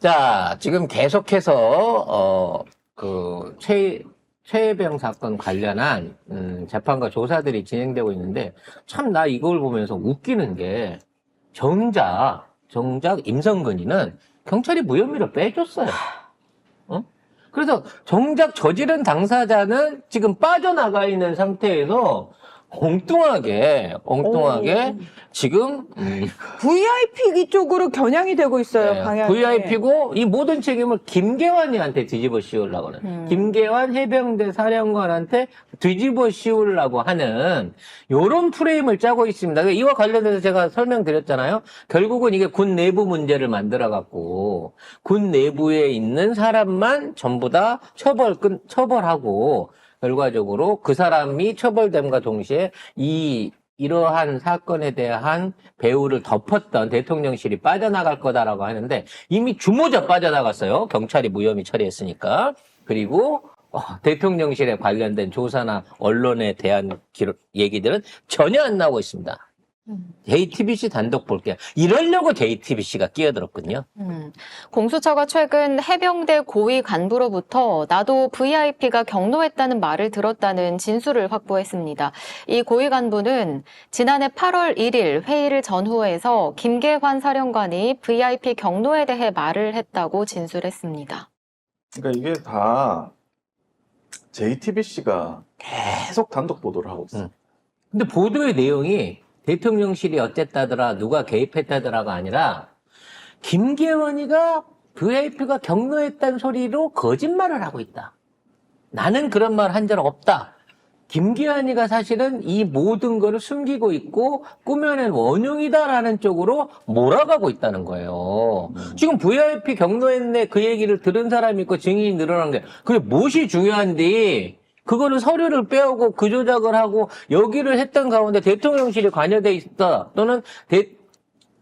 자, 지금 계속해서 최혜병 사건 관련한 재판과 조사들이 진행되고 있는데 참 나 이걸 보면서 웃기는 게 정작 임성근이는 경찰이 무혐의로 빼줬어요. 어? 그래서 정작 저지른 당사자는 지금 빠져나가 있는 상태에서 엉뚱하게 지금 VIP 쪽으로 겨냥이 되고 있어요, 방향이. VIP고 이 모든 책임을 김계환이한테 뒤집어 씌우려고 하는 김계환 해병대 사령관한테 뒤집어 씌우려고 하는 요런 프레임을 짜고 있습니다. 이와 관련해서 제가 설명드렸잖아요. 결국은 이게 군 내부 문제를 만들어 갖고 군 내부에 있는 사람만 전부 다 처벌하고 결과적으로 그 사람이 처벌됨과 동시에 이러한 사건에 대한 배후를 덮었던 대통령실이 빠져나갈 거다라고 하는데 이미 주모자 빠져나갔어요. 경찰이 무혐의 처리했으니까. 그리고 대통령실에 관련된 조사나 언론에 대한 얘기들은 전혀 안 나오고 있습니다. JTBC 단독 볼게요. 이러려고 JTBC가 끼어들었군요. 공수처가 최근 해병대 고위 간부로부터 나도 VIP가 경로했다는 말을 들었다는 진술을 확보했습니다. 이 고위 간부는 지난해 8월 1일 회의를 전후해서 김계환 사령관이 VIP 경로에 대해 말을 했다고 진술했습니다. 그러니까 이게 다 JTBC가 계속 단독 보도를 하고 있어요. 근데 보도의 내용이 대통령실이 어쨌다더라, 누가 개입했다더라가 아니라 김계환이가 VIP가 경로했다는 소리로 거짓말을 하고 있다. 나는 그런 말 한 적 없다. 김계환이가 사실은 이 모든 거를 숨기고 있고 꾸며낸 원흉이다라는 쪽으로 몰아가고 있다는 거예요. 지금 VIP 경로했네 그 얘기를 들은 사람이 있고 증인이 늘어난 게 그게 무엇이 중요한데 그거는 서류를 빼오고 그 조작을 하고 여기를 했던 가운데 대통령실이 관여돼 있다 또는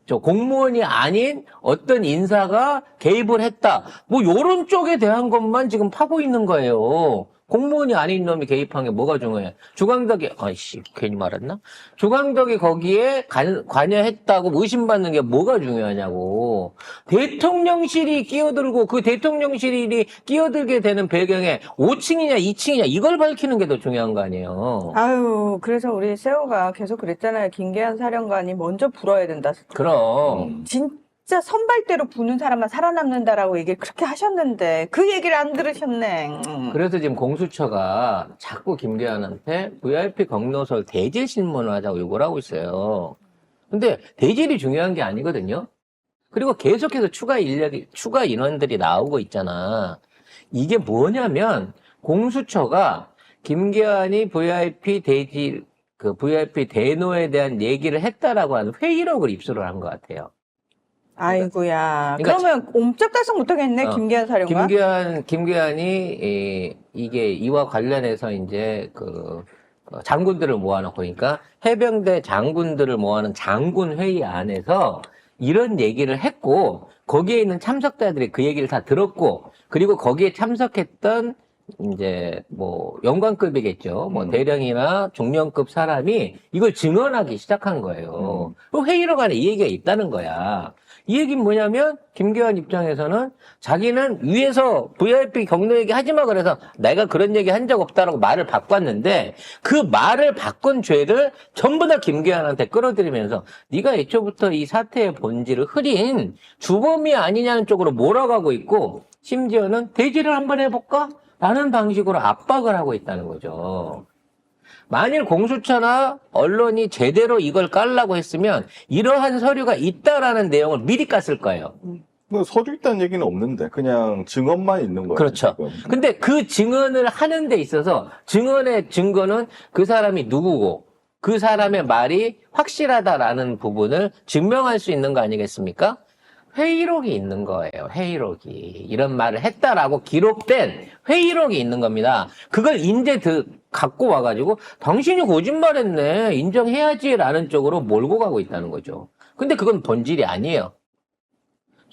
공무원이 아닌 어떤 인사가 개입을 했다. 뭐 요런 쪽에 대한 것만 지금 파고 있는 거예요. 공무원이 아닌 놈이 개입한 게 뭐가 중요해? 주광덕이, 괜히 말했나? 주광덕이 거기에 관여했다고 의심받는 게 뭐가 중요하냐고. 대통령실이 끼어들고 그 대통령실이 끼어들게 되는 배경에 5층이냐 2층이냐 이걸 밝히는 게 더 중요한 거 아니에요. 아유, 그래서 우리 세호가 계속 그랬잖아요. 김계환 사령관이 먼저 불어야 된다. 그럼. 진짜 선발대로 부는 사람만 살아남는다라고 얘기를 그렇게 하셨는데 그 얘기를 안 들으셨네. 그래서 지금 공수처가 자꾸 김계환한테 VIP 경로설 대질 신문을 하자고 요구를 하고 있어요. 근데 대질이 중요한 게 아니거든요. 그리고 계속해서 추가 인원들이 나오고 있잖아. 이게 뭐냐면 공수처가 김계환이 VIP VIP 대노에 대한 얘기를 했다라고 하는 회의록을 입수를 한 것 같아요. 아이고야. 그러니까 그러면 옴짝달싹 못하겠네, 김계환 사령관. 김계환이 이게 이와 관련해서 이제 장군들을 모아놓고 그러니까 해병대 장군들을 모아놓은 장군 회의 안에서 이런 얘기를 했고 거기에 있는 참석자들이 그 얘기를 다 들었고 그리고 거기에 참석했던 이제 뭐 영관급이겠죠. 뭐 대령이나 중령급 사람이 이걸 증언하기 시작한 거예요. 그 회의록 안에 이 얘기가 있다는 거야. 이 얘기는 뭐냐면 김계환 입장에서는 자기는 위에서 VIP 경로 얘기 하지 마 그래서 내가 그런 얘기 한 적 없다라고 말을 바꿨는데 그 말을 바꾼 죄를 전부 다 김계환한테 끌어들이면서 네가 애초부터 이 사태의 본질을 흐린 주범이 아니냐는 쪽으로 몰아가고 있고 심지어는 대질을 한번 해볼까? 라는 방식으로 압박을 하고 있다는 거죠. 만일 공수처나 언론이 제대로 이걸 깔라고 했으면 이러한 서류가 있다라는 내용을 미리 깠을 거예요. 뭐 서류 있다는 얘기는 없는데 그냥 증언만 있는 거예요. 그렇죠. 지금. 근데 그 증언을 하는 데 있어서 증언의 증거는 그 사람이 누구고 그 사람의 말이 확실하다라는 부분을 증명할 수 있는 거 아니겠습니까? 회의록이 있는 거예요. 회의록이. 이런 말을 했다라고 기록된 회의록이 있는 겁니다. 그걸 이제 갖고 와가지고 당신이 거짓말했네. 인정해야지라는 쪽으로 몰고 가고 있다는 거죠. 근데 그건 본질이 아니에요.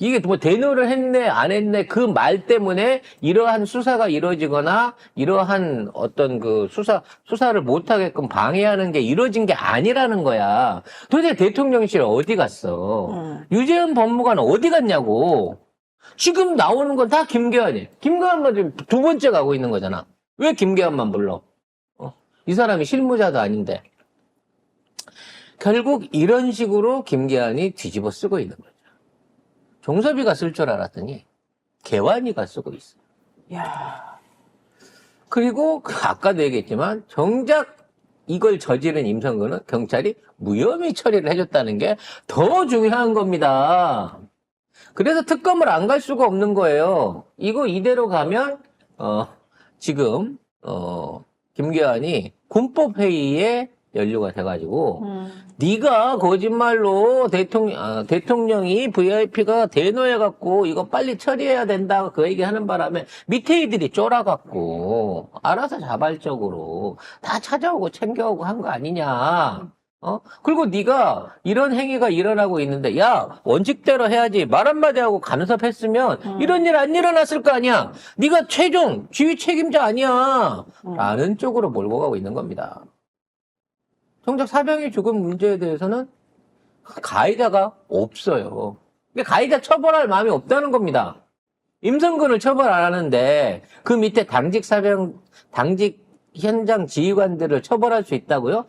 이게 뭐 대노를 했네 안 했네 그 말 때문에 이러한 수사가 이루어지거나 이러한 어떤 그 수사를 못하게끔 방해하는 게 이루어진 게 아니라는 거야. 도대체 대통령실 어디 갔어? 유재현 법무관 어디 갔냐고. 지금 나오는 건 다 김계환이에요. 김계환만 지금 두 번째 가고 있는 거잖아. 왜 김계환만 불러? 이 사람이 실무자도 아닌데. 결국 이런 식으로 김계환이 뒤집어 쓰고 있는 거죠. 종섭이가 쓸 줄 알았더니 계환이가 쓰고 있어. 야. 그리고 아까도 얘기했지만 정작 이걸 저지른 임성근은 경찰이 무혐의 처리를 해줬다는 게 더 중요한 겁니다. 그래서 특검을 안 갈 수가 없는 거예요. 이거 이대로 가면 지금 김계환이 군법회의에 연루가 돼가지고 네가 거짓말로 대통령이 VIP가 대노해갖고 이거 빨리 처리해야 된다 그 얘기하는 바람에 밑에 이들이 쫄아갖고 알아서 자발적으로 다 찾아오고 챙겨오고 한 거 아니냐. 그리고 네가 이런 행위가 일어나고 있는데 야 원칙대로 해야지 말 한마디 하고 간섭했으면 이런 일 안 일어났을 거 아니야. 네가 최종 지휘 책임자 아니야. 라는 쪽으로 몰고 가고 있는 겁니다. 정작 사병이 죽은 문제에 대해서는 가해자가 없어요. 그러니까 가해자 처벌할 마음이 없다는 겁니다. 임성근을 처벌 안 하는데 그 밑에 당직 현장 지휘관들을 처벌할 수 있다고요?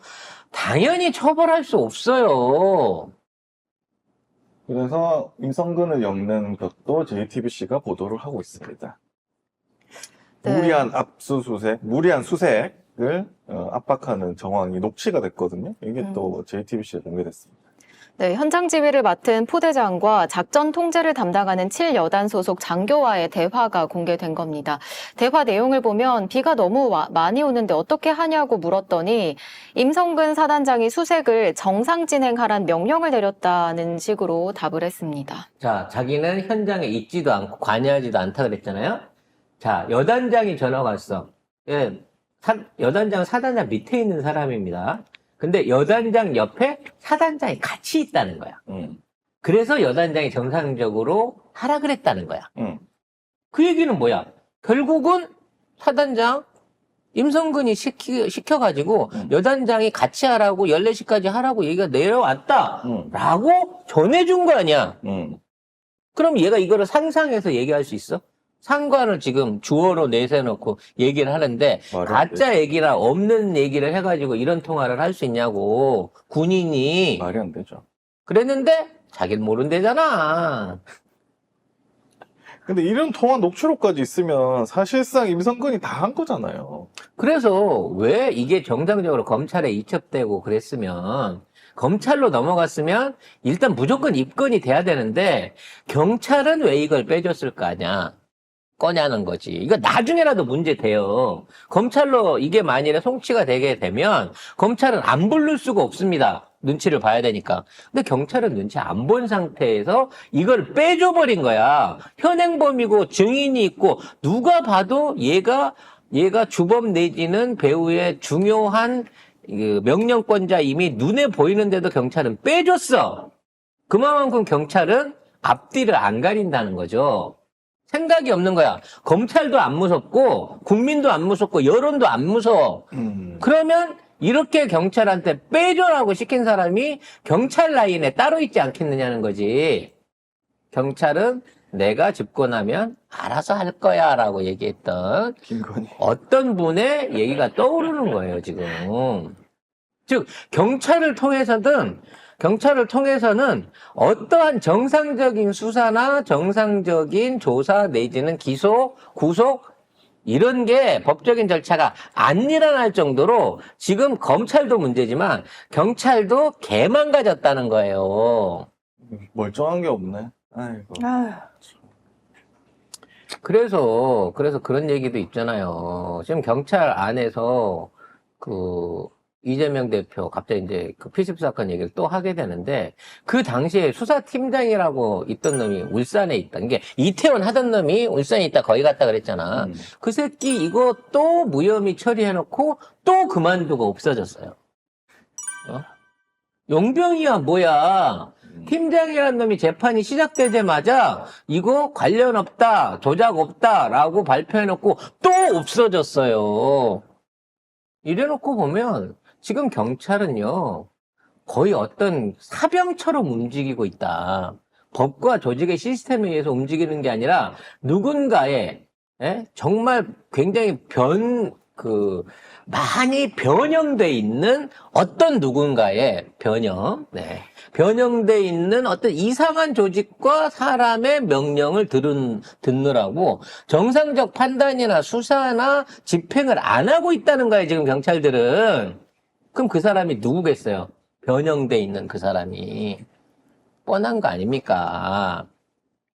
당연히 처벌할 수 없어요. 그래서 임성근을 엮는 것도 JTBC가 보도를 하고 있습니다. 네. 무리한 수색을 압박하는 정황이 녹취가 됐거든요. 이게 또 JTBC에 공개됐습니다. 네, 현장 지휘를 맡은 포대장과 작전 통제를 담당하는 7여단 소속 장교와의 대화가 공개된 겁니다. 대화 내용을 보면 비가 너무 많이 오는데 어떻게 하냐고 물었더니 임성근 사단장이 수색을 정상 진행하란 명령을 내렸다는 식으로 답을 했습니다. 자, 자기는 현장에 있지도 않고 관여하지도 않다 그랬잖아요. 자, 여단장이 전화가 왔어. 예, 여단장 사단장 밑에 있는 사람입니다. 근데 여단장 옆에 사단장이 같이 있다는 거야. 그래서 여단장이 정상적으로 하라 그랬다는 거야. 그 얘기는 뭐야? 결국은 사단장 임성근이 시켜가지고 여단장이 같이 하라고 14시까지 하라고 얘기가 내려왔다라고 전해준 거 아니야. 그럼 얘가 이거를 상상해서 얘기할 수 있어? 상관을 지금 주어로 내세워놓고 얘기를 하는데 가짜 얘기라 없는 얘기를 해가지고 이런 통화를 할 수 있냐고. 군인이 말이 안 되죠. 그랬는데 자기는 모른대잖아. 근데 이런 통화 녹취록까지 있으면 사실상 임성근이 다 한 거잖아요. 그래서 왜 이게 정상적으로 검찰에 이첩되고 그랬으면 검찰로 넘어갔으면 일단 무조건 입건이 돼야 되는데 경찰은 왜 이걸 빼줬을 거 아니야. 거냐는 거지. 이거 나중에라도 문제 돼요. 검찰로 이게 만일에 송치가 되게 되면 검찰은 안 부를 수가 없습니다. 눈치를 봐야 되니까. 근데 경찰은 눈치 안 본 상태에서 이걸 빼줘버린 거야. 현행범이고 증인이 있고 누가 봐도 얘가 주범 내지는 배우의 중요한 명령권자임이 눈에 보이는데도 경찰은 빼줬어. 그만큼 경찰은 앞뒤를 안 가린다는 거죠. 생각이 없는 거야. 검찰도 안 무섭고 국민도 안 무섭고 여론도 안 무서워. 그러면 이렇게 경찰한테 빼줘라고 시킨 사람이 경찰 라인에 따로 있지 않겠느냐는 거지. 경찰은 내가 집권하면 알아서 할 거야 라고 얘기했던 김건희. 어떤 분의 얘기가 떠오르는 거예요 지금. 즉 경찰을 통해서는 어떠한 정상적인 수사나 정상적인 조사 내지는 기소, 구속 이런 게 법적인 절차가 안 일어날 정도로 지금 검찰도 문제지만 경찰도 개망가졌다는 거예요. 멀쩡한 게 없네. 아이고. 아휴. 그래서 그런 얘기도 있잖아요. 지금 경찰 안에서 이재명 대표 갑자기 이제 그 피습 사건 얘기를 또 하게 되는데 그 당시에 수사팀장이라고 있던 놈이 울산에 있던 게 이태원 하던 놈이 울산에 있다 거기 갔다 그랬잖아. 그 새끼 이거 또 무혐의 처리해놓고 또 그만두고 없어졌어요. 용병이야 뭐야. 팀장이라는 놈이 재판이 시작되자마자 이거 관련 없다, 조작 없다라고 발표해놓고 또 없어졌어요. 이래놓고 보면 지금 경찰은요 거의 어떤 사병처럼 움직이고 있다. 법과 조직의 시스템에 의해서 움직이는 게 아니라 누군가의 정말 굉장히 많이 변형돼 있는 어떤 누군가의 변형돼 있는 어떤 이상한 조직과 사람의 명령을 듣느라고 정상적 판단이나 수사나 집행을 안 하고 있다는 거예요, 지금 경찰들은. 그럼 그 사람이 누구겠어요? 변형돼 있는 그 사람이. 뻔한 거 아닙니까?